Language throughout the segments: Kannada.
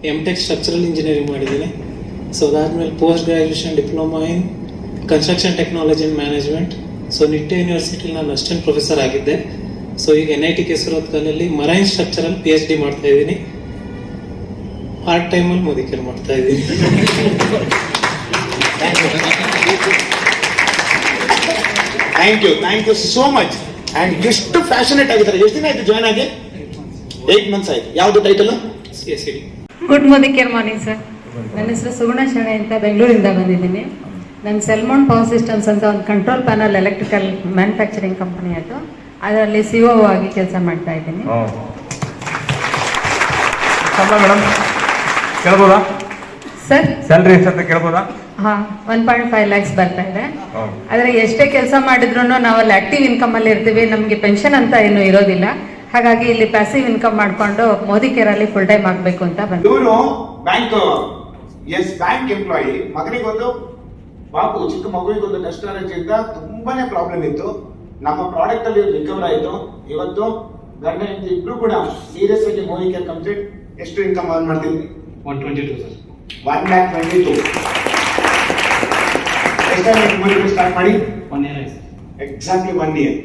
M.Tech ಸ್ಟ್ರಕ್ಚರಲ್ ಇಂಜಿನಿಯರಿಂಗ್ ಮಾಡಿದ್ದೀನಿ. ಸೊ ಅದಾದಮೇಲೆ post graduation diploma in construction technology and management. So Nitte ಯೂನಿವರ್ಸಿಟಿಲಿ ನಾನು ಅಸಿಸ್ಟೆಂಟ್ ಪ್ರೊಫೆಸರ್ ಆಗಿದ್ದೆ. ಸೊ ಈಗ NIT ಕೆಸರೋತ್ಕಲ್ಲಲ್ಲಿ ಮರೈನ್ ಸ್ಟ್ರಕ್ಚರಲ್ PhD ಮಾಡ್ತಾ ಇದ್ದೀನಿ. ಪಾರ್ಟ್ ಟೈಮಲ್ಲಿ ಮೋದಿಕೇರ್ ಮಾಡ್ತಾ ಇದ್ದೀನಿ. Thank you so much. And ಎಷ್ಟು ಫ್ಯಾಷನೇಟ್ ಆಗಿದ್ದಾರೆ. ಎಷ್ಟು ದಿನ ಆಯ್ತು ಜಾಯ್ನ್ ಆಗಿ? 8 months ಆಯ್ತು. ಯಾವ್ದು title? CSD. Good Modicare morning sir. ನನ್ನ ಹೆಸರು ಸುಗುಣ ಶೆಣೆ ಅಂತ ಬೆಂಗಳೂರಿಂದ ಬಂದಿದ್ದೀನಿ. ನನ್ನ ಸೆಲ್ಮೋನ್ ಪವರ್ ಸಿಸ್ಟಮ್ಸ್ ಅಂತ ಒಂದು control panel electrical manufacturing company ಅದು, ಅದರಲ್ಲಿ CO ಆಗಿ ಕೆಲಸ ಮಾಡ್ತಾ ಇದ್ದೀನಿ. Madam ಕೇಳ್ಬೋದಾ sir? ಸ್ಯಾಲರಿ ಎಷ್ಟಂತ ಕೇಳ್ಬೋದಾ? 1.5 lakhs ಬರ್ತಾ ಇದೆ. ಆದರೆ ಎಷ್ಟೇ ಕೆಲಸ ಮಾಡಿದ್ರು ನಾವು ಅಲ್ಲಿ ಆಕ್ಟಿವ್ ಇನ್ಕಮ್ ಅಲ್ಲಿ ಇರ್ತೀವಿ, ನಮಗೆ ಪೆನ್ಷನ್ ಅಂತ ಏನು ಇರೋದಿಲ್ಲ. ಹಾಗಾಗಿ ಇಲ್ಲಿ ಪ್ಯಾಸಿವ್ ಇನ್ಕಮ್ ಮಾಡ್ಕೊಂಡು ಮೋದಿ ಕೇರ್ ಅಲ್ಲಿ ಫುಲ್ ಟೈಮ್ ಆಗ್ಬೇಕು ಅಂತ ಬಂದು. ಇವರು ಬ್ಯಾಂಕ್ ಎಂಪ್ಲಾಯಿ. ಮಗನಿಗೊಂದು ಪಾಪು ಚಿಕ್ಕ ಮಗುವಿಗೊಂದು ಕಷ್ಟ ರಜೆಯಿಂದ ತುಂಬಾನೇ ಪ್ರಾಬ್ಲಮ್ ಇತ್ತು. ನಮ್ಮ ಪ್ರಾಡಕ್ಟ್ ಅಲ್ಲಿ ರಿಕವರ್ ಆಯಿತು. ಇವತ್ತು ಗಂಡ ಹೆಂಡತಿ ಇಬ್ರು ಕೂಡ ಸೀರಿಯಸ್ ಆಗಿ ಮೋದಿ ಕೇರ್ ಕಂಪ್ಲೀಟ್. ಎಷ್ಟು ಇನ್ಕಮ್ ಅರ್ನ್ ಮಾಡ್ತಿದ್ವಿ? 122 ಸರ್. 1,22,000. ಎಷ್ಟು ಸ್ಟಾರ್ಟ್ ಮಾಡಿ? 1 year ಆಯ್ತು ಸರ್. Exactly 1 year.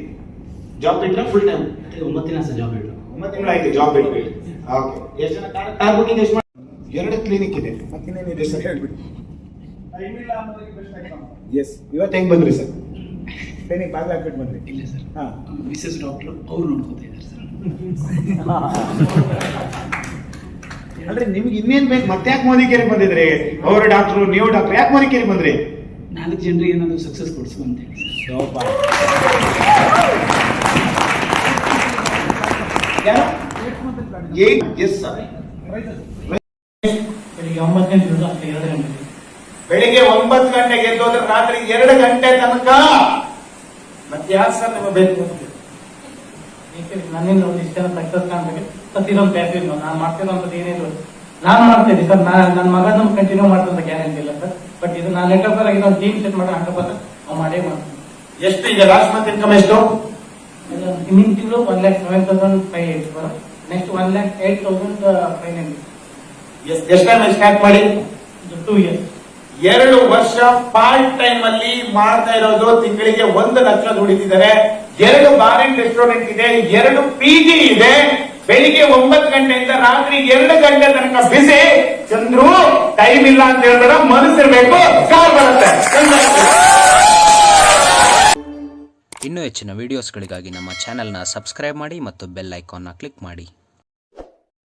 ಜಾಬ್ ಬಿಟ್ರೆ ಫುಲ್ ಟೈಮ್? 9 ದಿನ ಸರ್ ಜಾಬ್ ಬಿಟ್ಟು. 9 ತಿಂಗಳು ಆಯ್ತು ಜಾಬ್ ಬಿಟ್ಟು. ಓಕೆ. ಎಷ್ಟು ಜನ ಕಾರ್ ಬುಕಿಂಗ್ ಎಷ್ಟು ಮಾಡಿ? 2 ಕ್ಲಿನಿಕ್ ಇದೆ. ಮತ್ತಿನ್ನೇನಿದೆ ಸರ್ ಹೇಳ್ಬಿಡಿ. ಎಸ್. ಇವತ್ತು ಹೆಂಗ್ ಬಂದ್ರಿ ಸರ್? ಕ್ಲಿನಿಕ್ ಬಾಗಿಲು ಹಾಕ್ಬಿಟ್ಟು ಬಂದ್ರಿ? ಇಲ್ಲ ಸರ್. ಮಿಸಸ್ ಡಾಕ್ಟರ್ ಅವ್ರು ನೋಡ್ಕೊತಾ ಇದ್ದಾರೆ ಸರ್. ಅಲ್ರಿ ನಿಮ್ಗೆ ಇನ್ನೇನ್ ಬೇಕು? ಮತ್ತೆ ಯಾಕೆ ಮೋದಿ ಕೇರಿಗೆ ಬಂದಿದ್ರಿ? ಅವರು ಡಾಕ್ಟ್ರು, ನೀವು ಡಾಕ್ಟರ್, ಯಾಕೆ ಮೋದಿ ಕೇರಿಗೆ ಬಂದ್ರಿ? 4 ಜನರಿಗೆ ಏನಾದ್ರು ಸಕ್ಸಸ್ ಕೊಡಿಸು ಅಂತ ಹೇಳಿ ಸರ್. Yes sir. ಬೆಳಿಗ್ಗೆ 9 ಗಂಟೆ 2 ಗಂಟೆ. ಬೆಳಿಗ್ಗೆ 9 ಗಂಟೆಗೆ ಎದ್ದೋದ್ರೆ ರಾತ್ರಿ 2 ಗಂಟೆ ತನಕ. ಮತ್ತೆ ಯಾಕೆ ಸರ್ ನಿಮಗೆ ಬೇಕು? ನನ್ನಿಂದ ಒಂದು ಇಷ್ಟ ಸಕ್ಸಸ್ ಕಾಣ್ಬೇಕು ಸತ್ತಿರೋದು ಪ್ಯಾಸಿವ್. ನಾನು ಮಾಡ್ತಿರೋಂಥದ್ದು ಏನಿಲ್ಲ, ನಾನು ಮಾಡ್ತಿದ್ದೆ ಸರ್. ನನ್ನ ಮಗನ ಕಂಟಿನ್ಯೂ ಮಾಡ್ತಂತ ಗ್ಯಾರಂಟಿ ಇಲ್ಲ ಸರ್. ಬಟ್ ಇದು ನಾನು ಲೆಕ್ಕಪರ್ ಆಗಿ ಒಂದು ಟೀಮ್ ಸೆಟ್ ಮಾಡಿ ಹಾಕಪ್ಪ ನಾವು ಮಾಡೇ ಮಾಡ್ತೀವಿ. ಎಷ್ಟು ಈಗ ಲಾಸ್ಟ್ ಮಂತ್ ಇನ್ಕಮ್ ಎಷ್ಟು? ಹಿಂದಿನ ತಿಂಗಳು 1,07,580 ಬರೋ. ನೆಕ್ಸ್ಟ್ 1,08,590. ಎಷ್ಟು ಟೈಮ್ ಸ್ಟಾರ್ಟ್ ಮಾಡಿ? 2 years. 2 ವರ್ಷ ಪಾರ್ಟ್ ಟೈಮ್ ಅಲ್ಲಿ ಮಾಡ್ತಾ ಇರೋದು. ತಿಂಗಳಿಗೆ 1 ಲಕ್ಷ ದುಡಿತಿದ್ದಾರೆ. 2 ಬಾರಿನ್ ರೆಸ್ಟೋರೆಂಟ್ ಇದೆ, 2 PG ಇದೆ. ಬೆಳಿಗ್ಗೆ 9 ಗಂಟೆಯಿಂದ ರಾತ್ರಿ 2 ಗಂಟೆ ತನಕ ಬಿಸಿ. ಚಂದ್ರು ಟೈಮ್ ಇಲ್ಲ ಅಂತ ಹೇಳಿದ್ರೆ ಮನಸ್ಸಿರ್ಬೇಕು, ಕಾರ್ ಬರುತ್ತೆ. ಇನ್ನೂ ಹೆಚ್ಚಿನ ವಿಡಿಯೋಸ್ಗಳಿಗಾಗಿ ನಮ್ಮ ಚಾನೆಲ್ನ ಸಬ್ಸ್ಕ್ರೈಬ್ ಮಾಡಿ ಮತ್ತು ಬೆಲ್ ಐಕಾನ್ನ ಕ್ಲಿಕ್ ಮಾಡಿ.